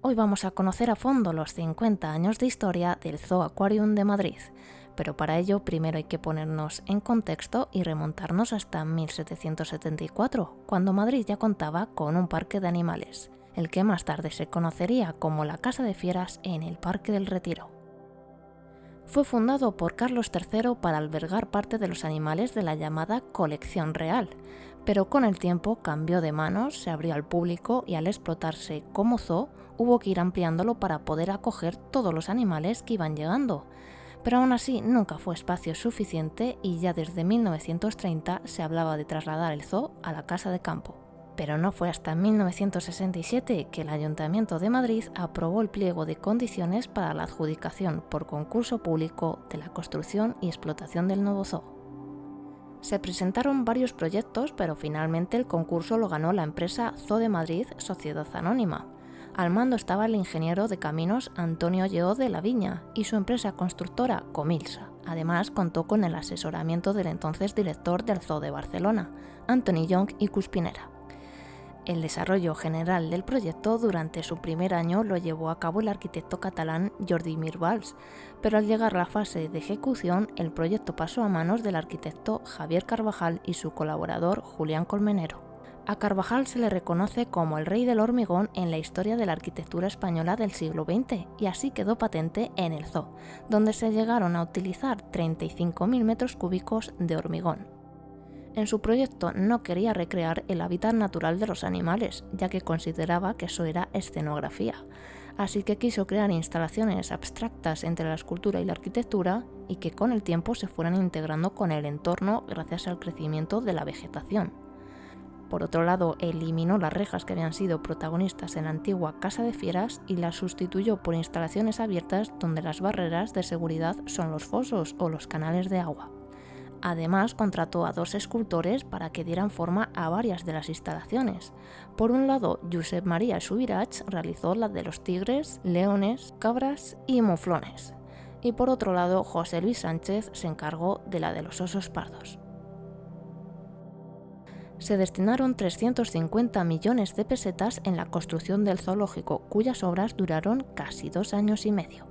Hoy vamos a conocer a fondo los 50 años de historia del Zoo Aquarium de Madrid, pero para ello primero hay que ponernos en contexto y remontarnos hasta 1774, cuando Madrid ya contaba con un parque de animales, el que más tarde se conocería como la Casa de Fieras en el Parque del Retiro. Fue fundado por Carlos III para albergar parte de los animales de la llamada colección real, pero con el tiempo cambió de manos, se abrió al público y al explotarse como zoo hubo que ir ampliándolo para poder acoger todos los animales que iban llegando. Pero aún así nunca fue espacio suficiente y ya desde 1930 se hablaba de trasladar el zoo a la Casa de Campo. Pero no fue hasta 1967 que el Ayuntamiento de Madrid aprobó el pliego de condiciones para la adjudicación por concurso público de la construcción y explotación del nuevo zoo. Se presentaron varios proyectos, pero finalmente el concurso lo ganó la empresa Zoo de Madrid Sociedad Anónima. Al mando estaba el ingeniero de caminos Antonio Lleó de la Viña y su empresa constructora Comilsa. Además contó con el asesoramiento del entonces director del Zoo de Barcelona, Antoni Llonch i Cuspinera. El desarrollo general del proyecto durante su primer año lo llevó a cabo el arquitecto catalán Jordi Mir Valls, pero al llegar la fase de ejecución, el proyecto pasó a manos del arquitecto Javier Carvajal y su colaborador Julián Colmenero. A Carvajal se le reconoce como el rey del hormigón en la historia de la arquitectura española del siglo XX, y así quedó patente en el zoo, donde se llegaron a utilizar 35.000 metros cúbicos de hormigón. En su proyecto no quería recrear el hábitat natural de los animales, ya que consideraba que eso era escenografía, así que quiso crear instalaciones abstractas entre la escultura y la arquitectura y que con el tiempo se fueran integrando con el entorno gracias al crecimiento de la vegetación. Por otro lado, eliminó las rejas que habían sido protagonistas en la antigua Casa de Fieras y las sustituyó por instalaciones abiertas donde las barreras de seguridad son los fosos o los canales de agua. Además, contrató a 2 escultores para que dieran forma a varias de las instalaciones. Por un lado, Josep María Subirats realizó la de los tigres, leones, cabras y muflones. Y por otro lado, José Luis Sánchez se encargó de la de los osos pardos. Se destinaron 350 millones de pesetas en la construcción del zoológico, cuyas obras duraron casi 2 años y medio.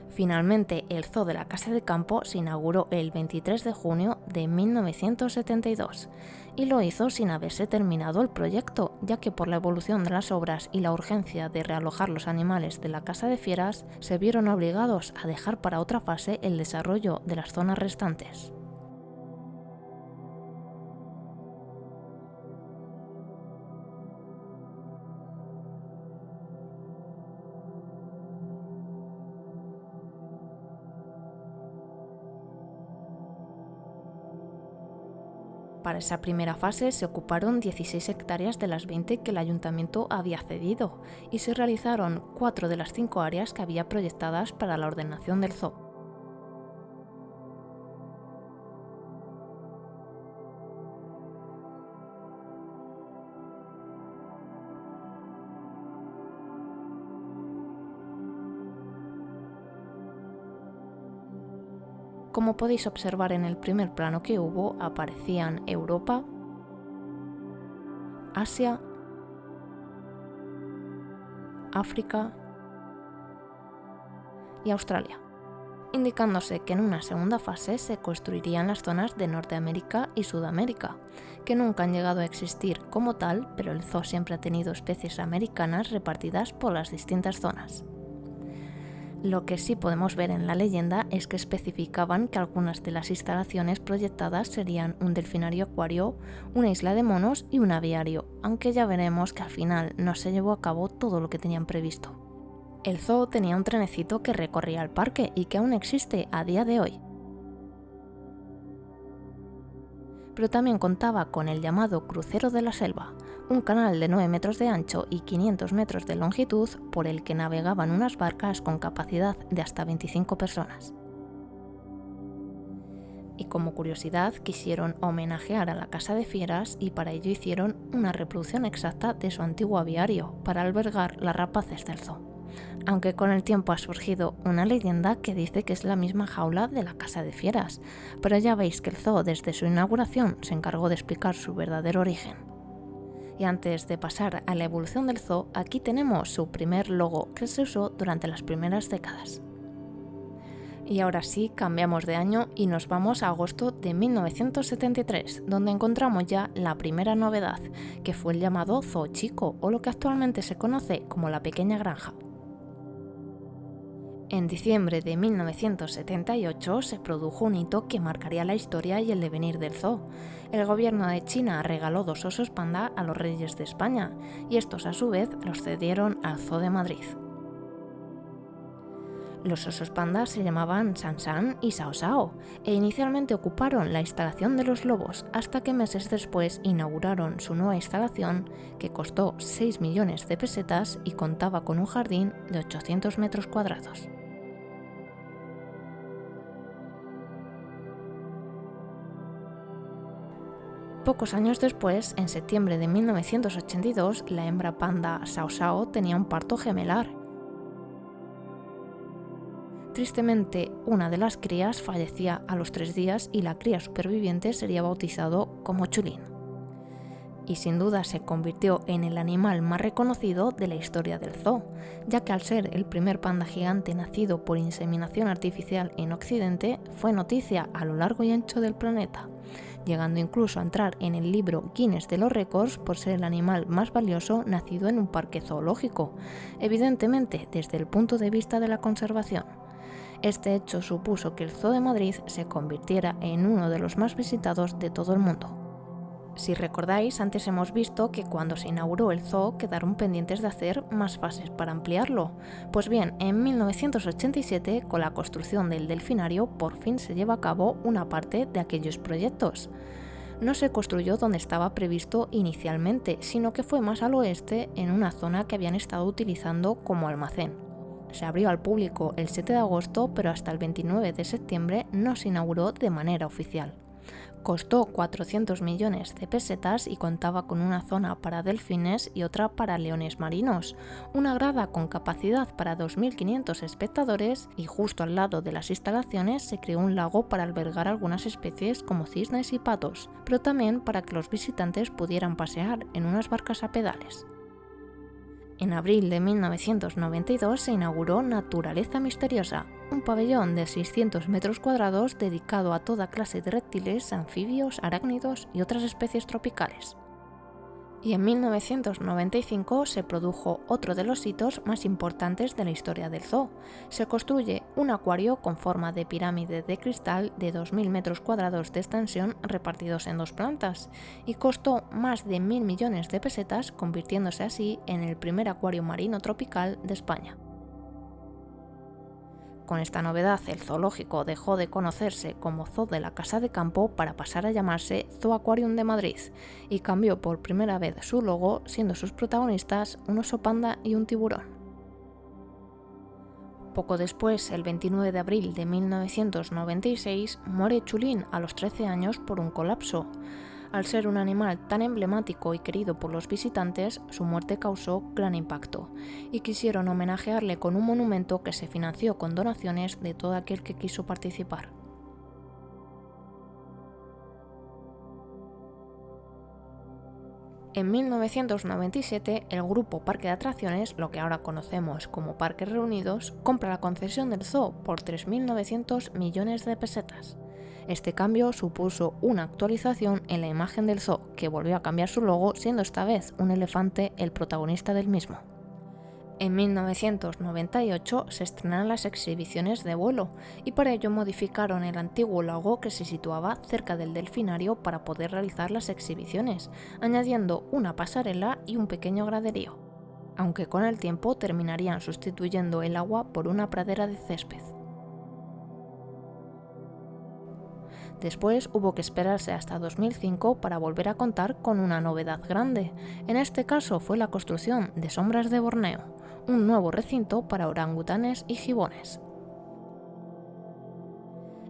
Finalmente, el Zoo de la Casa de Campo se inauguró el 23 de junio de 1972 y lo hizo sin haberse terminado el proyecto, ya que por la evolución de las obras y la urgencia de realojar los animales de la Casa de Fieras, se vieron obligados a dejar para otra fase el desarrollo de las zonas restantes. Para esa primera fase se ocuparon 16 hectáreas de las 20 que el ayuntamiento había cedido y se realizaron 4 de las 5 áreas que había proyectadas para la ordenación del zoo. Como podéis observar en el primer plano que hubo, aparecían Europa, Asia, África y Australia, indicándose que en una segunda fase se construirían las zonas de Norteamérica y Sudamérica, que nunca han llegado a existir como tal, pero el zoo siempre ha tenido especies americanas repartidas por las distintas zonas. Lo que sí podemos ver en la leyenda es que especificaban que algunas de las instalaciones proyectadas serían un delfinario acuario, una isla de monos y un aviario, aunque ya veremos que al final no se llevó a cabo todo lo que tenían previsto. El zoo tenía un trenecito que recorría el parque y que aún existe a día de hoy. Pero también contaba con el llamado Crucero de la Selva, un canal de 9 metros de ancho y 500 metros de longitud por el que navegaban unas barcas con capacidad de hasta 25 personas. Y como curiosidad, quisieron homenajear a la Casa de Fieras y para ello hicieron una reproducción exacta de su antiguo aviario para albergar las rapaces del zoo. Aunque con el tiempo ha surgido una leyenda que dice que es la misma jaula de la Casa de Fieras, pero ya veis que el zoo desde su inauguración se encargó de explicar su verdadero origen. Y antes de pasar a la evolución del zoo, aquí tenemos su primer logo que se usó durante las primeras décadas. Y ahora sí, cambiamos de año y nos vamos a agosto de 1973, donde encontramos ya la primera novedad, que fue el llamado Zoo Chico, o lo que actualmente se conoce como la Pequeña Granja. En diciembre de 1978 se produjo un hito que marcaría la historia y el devenir del zoo. El gobierno de China regaló 2 osos panda a los reyes de España, y estos a su vez los cedieron al Zoo de Madrid. Los osos panda se llamaban San San y Sao Sao, e inicialmente ocuparon la instalación de los lobos, hasta que meses después inauguraron su nueva instalación, que costó 6 millones de pesetas y contaba con un jardín de 800 metros cuadrados. Pocos años después, en septiembre de 1982, la hembra panda Sao Sao tenía un parto gemelar. Tristemente, una de las crías fallecía a los 3 días y la cría superviviente sería bautizado como Chulín. Y sin duda se convirtió en el animal más reconocido de la historia del zoo, ya que al ser el primer panda gigante nacido por inseminación artificial en Occidente, fue noticia a lo largo y ancho del planeta, llegando incluso a entrar en el libro Guinness de los récords por ser el animal más valioso nacido en un parque zoológico, evidentemente desde el punto de vista de la conservación. Este hecho supuso que el Zoo de Madrid se convirtiera en uno de los más visitados de todo el mundo. Si recordáis, antes hemos visto que cuando se inauguró el zoo quedaron pendientes de hacer más fases para ampliarlo. Pues bien, en 1987, con la construcción del delfinario, por fin se lleva a cabo una parte de aquellos proyectos. No se construyó donde estaba previsto inicialmente, sino que fue más al oeste, en una zona que habían estado utilizando como almacén. Se abrió al público el 7 de agosto, pero hasta el 29 de septiembre no se inauguró de manera oficial. Costó 400 millones de pesetas y contaba con una zona para delfines y otra para leones marinos, una grada con capacidad para 2.500 espectadores, y justo al lado de las instalaciones se creó un lago para albergar algunas especies como cisnes y patos, pero también para que los visitantes pudieran pasear en unas barcas a pedales. En abril de 1992 se inauguró Naturaleza Misteriosa, un pabellón de 600 metros cuadrados dedicado a toda clase de reptiles, anfibios, arácnidos y otras especies tropicales. Y en 1995 se produjo otro de los hitos más importantes de la historia del zoo. Se construye un acuario con forma de pirámide de cristal de 2.000 metros cuadrados de extensión repartidos en 2 plantas, y costó más de 1.000 millones de pesetas, convirtiéndose así en el primer acuario marino tropical de España. Con esta novedad, el zoológico dejó de conocerse como Zoo de la Casa de Campo para pasar a llamarse Zoo Aquarium de Madrid, y cambió por primera vez su logo, siendo sus protagonistas un oso panda y un tiburón. Poco después, el 29 de abril de 1996, muere Chulín a los 13 años por un colapso. Al ser un animal tan emblemático y querido por los visitantes, su muerte causó gran impacto, y quisieron homenajearle con un monumento que se financió con donaciones de todo aquel que quiso participar. En 1997, el grupo Parque de Atracciones, lo que ahora conocemos como Parques Reunidos, compra la concesión del zoo por 3.900 millones de pesetas. Este cambio supuso una actualización en la imagen del zoo, que volvió a cambiar su logo, siendo esta vez un elefante el protagonista del mismo. En 1998 se estrenaron las exhibiciones de vuelo, y para ello modificaron el antiguo logo que se situaba cerca del delfinario para poder realizar las exhibiciones, añadiendo una pasarela y un pequeño graderío, aunque con el tiempo terminarían sustituyendo el agua por una pradera de césped. Después hubo que esperarse hasta 2005 para volver a contar con una novedad grande. En este caso fue la construcción de Sombras de Borneo, un nuevo recinto para orangutanes y gibones.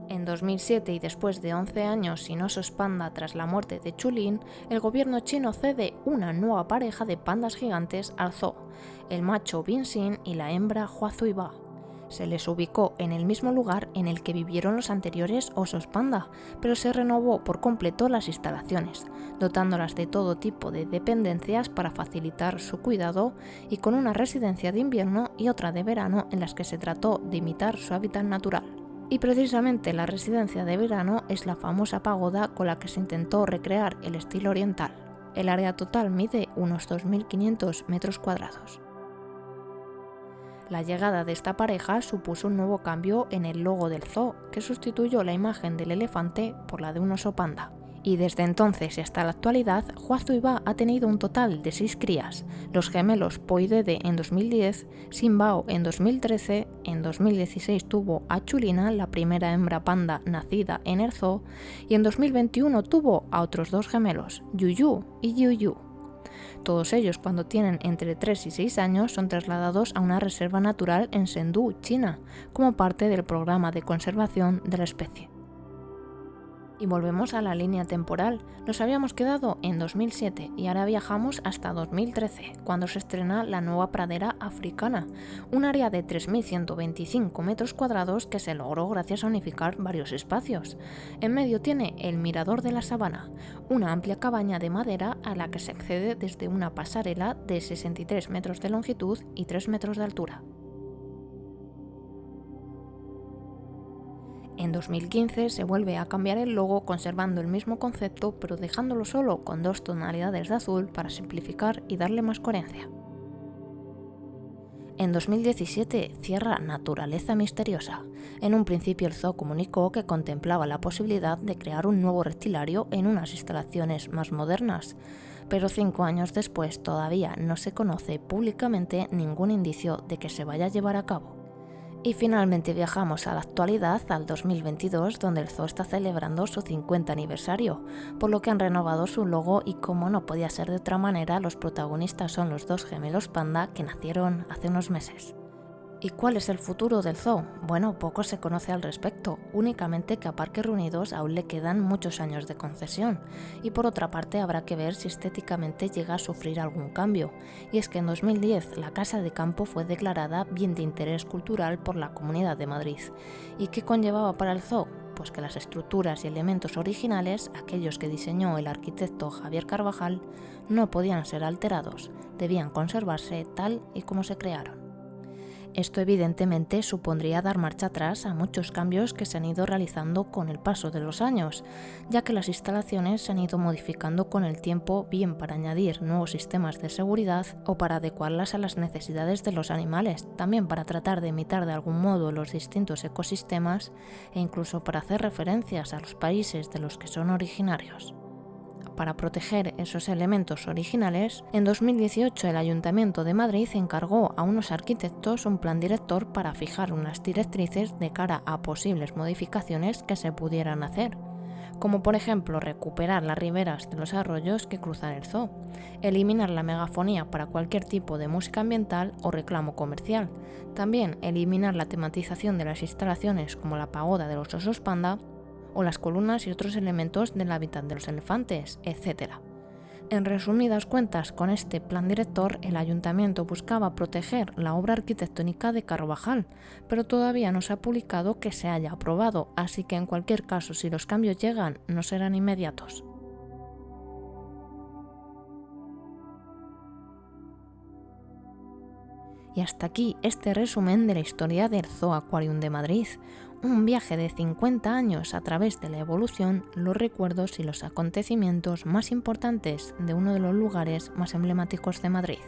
En 2007, y después de 11 años sin osos panda tras la muerte de Chulín, el gobierno chino cede una nueva pareja de pandas gigantes al zoo, el macho Binxin y la hembra Huazuiba. Se les ubicó en el mismo lugar en el que vivieron los anteriores osos panda, pero se renovó por completo las instalaciones, dotándolas de todo tipo de dependencias para facilitar su cuidado y con una residencia de invierno y otra de verano en las que se trató de imitar su hábitat natural. Y precisamente la residencia de verano es la famosa pagoda con la que se intentó recrear el estilo oriental. El área total mide unos 2.500 metros cuadrados. La llegada de esta pareja supuso un nuevo cambio en el logo del zoo, que sustituyó la imagen del elefante por la de un oso panda. Y desde entonces y hasta la actualidad, Huazhuiba ha tenido un total de 6 crías, los gemelos Po y Dede en 2010, Simbao en 2013, en 2016 tuvo a Chulina, la primera hembra panda nacida en el zoo, y en 2021 tuvo a otros 2 gemelos, Yuyu y Yuyu. Todos ellos, cuando tienen entre 3 y 6 años, son trasladados a una reserva natural en Chengdu, China, como parte del programa de conservación de la especie. Y volvemos a la línea temporal. Nos habíamos quedado en 2007 y ahora viajamos hasta 2013, cuando se estrena la nueva pradera africana, un área de 3.125 metros cuadrados que se logró gracias a unificar varios espacios. En medio tiene el Mirador de la Sabana, una amplia cabaña de madera a la que se accede desde una pasarela de 63 metros de longitud y 3 metros de altura. En 2015 se vuelve a cambiar el logo conservando el mismo concepto pero dejándolo solo con 2 tonalidades de azul para simplificar y darle más coherencia. En 2017 cierra Naturaleza Misteriosa. En un principio el zoo comunicó que contemplaba la posibilidad de crear un nuevo reptilario en unas instalaciones más modernas, pero 5 años después todavía no se conoce públicamente ningún indicio de que se vaya a llevar a cabo. Y finalmente viajamos a la actualidad, al 2022, donde el zoo está celebrando su 50 aniversario, por lo que han renovado su logo y, como no podía ser de otra manera, los protagonistas son los 2 gemelos panda que nacieron hace unos meses. ¿Y cuál es el futuro del zoo? Bueno, poco se conoce al respecto, únicamente que a Parques Reunidos aún le quedan muchos años de concesión, y por otra parte habrá que ver si estéticamente llega a sufrir algún cambio, y es que en 2010 la Casa de Campo fue declarada Bien de Interés Cultural por la Comunidad de Madrid. ¿Y qué conllevaba para el zoo? Pues que las estructuras y elementos originales, aquellos que diseñó el arquitecto Javier Carvajal, no podían ser alterados, debían conservarse tal y como se crearon. Esto evidentemente supondría dar marcha atrás a muchos cambios que se han ido realizando con el paso de los años, ya que las instalaciones se han ido modificando con el tiempo, bien para añadir nuevos sistemas de seguridad o para adecuarlas a las necesidades de los animales, también para tratar de imitar de algún modo los distintos ecosistemas e incluso para hacer referencias a los países de los que son originarios. Para proteger esos elementos originales, en 2018 el Ayuntamiento de Madrid encargó a unos arquitectos un plan director para fijar unas directrices de cara a posibles modificaciones que se pudieran hacer, como por ejemplo recuperar las riberas de los arroyos que cruzan el zoo, eliminar la megafonía para cualquier tipo de música ambiental o reclamo comercial, también eliminar la tematización de las instalaciones como la pagoda de los osos panda, o las columnas y otros elementos del hábitat de los elefantes, etc. En resumidas cuentas, con este plan director, el ayuntamiento buscaba proteger la obra arquitectónica de Carvajal, pero todavía no se ha publicado que se haya aprobado, así que en cualquier caso, si los cambios llegan, no serán inmediatos. Y hasta aquí este resumen de la historia del Zoo Aquarium de Madrid, un viaje de 50 años a través de la evolución, los recuerdos y los acontecimientos más importantes de uno de los lugares más emblemáticos de Madrid.